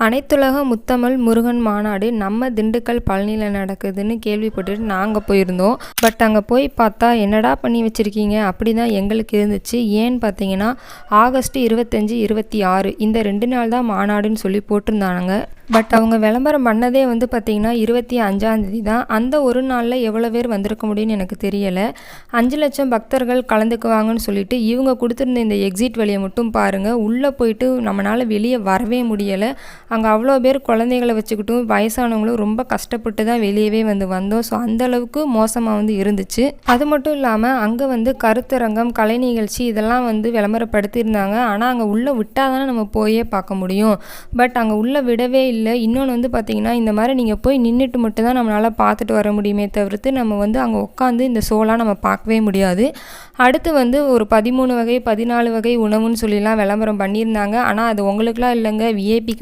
அனைத்துலக முத்தமிழ் முருகன் மாநாடு நம்ம திண்டுக்கல் பழனியில் நடக்குதுன்னு கேள்விப்பட்டுட்டு நாங்கள் போயிருந்தோம். பட் அங்கே போய் பார்த்தா என்னடா பண்ணி வச்சுருக்கீங்க அப்படி தான் எங்களுக்கு இருந்துச்சு. ஏன்னு பார்த்தீங்கன்னா ஆகஸ்ட் 25, 26 இந்த 2 நாள் தான் மாநாடுன்னு சொல்லி போட்டிருந்தாங்க. பட் அவங்க விளம்பரம் பண்ணதே வந்து பார்த்திங்கன்னா 25ஆம் தேதி தான். அந்த ஒரு நாளில் எவ்வளோ பேர் வந்திருக்க முடியும்னு எனக்கு தெரியலை. 5 லட்சம் பக்தர்கள் கலந்துக்குவாங்கன்னு சொல்லிட்டு இவங்க கொடுத்துருந்த இந்த எக்ஸிட் வழியை மட்டும் பாருங்கள். உள்ளே போயிட்டு நம்மளால் வெளியே வரவே முடியலை. அங்கே அவ்வளோ பேர் குழந்தைகளை வச்சுக்கிட்டும் வயசானவங்களும் ரொம்ப கஷ்டப்பட்டு தான் வெளியவே வந்தோம். ஸோ அந்தளவுக்கு மோசமாக வந்து இருந்துச்சு. அது மட்டும் இல்லாமல் அங்கே வந்து கருத்தரங்கம், கலை நிகழ்ச்சி இதெல்லாம் வந்து விளம்பரப்படுத்தியிருந்தாங்க. ஆனால் அங்கே உள்ளே விட்டால் தானே நம்ம போயே பார்க்க முடியும். பட் அங்கே உள்ளே விடவே இல்லை. இன்னொன்று வந்து பார்த்திங்கன்னா இந்த மாதிரி நீங்கள் போய் நின்றுட்டு மட்டும் தான் நம்மளால் பார்த்துட்டு வர முடியுமே தவிர்த்து நம்ம வந்து அங்கே உட்காந்து இந்த ஷோலாம் நம்ம பார்க்கவே முடியாது. அடுத்து வந்து ஒரு 13 வகை 14 வகை உணவுன்னு சொல்லிலாம் விளம்பரம் பண்ணியிருந்தாங்க. ஆனால் அது உங்களுக்குலாம் இல்லைங்க, விஐபிக்கு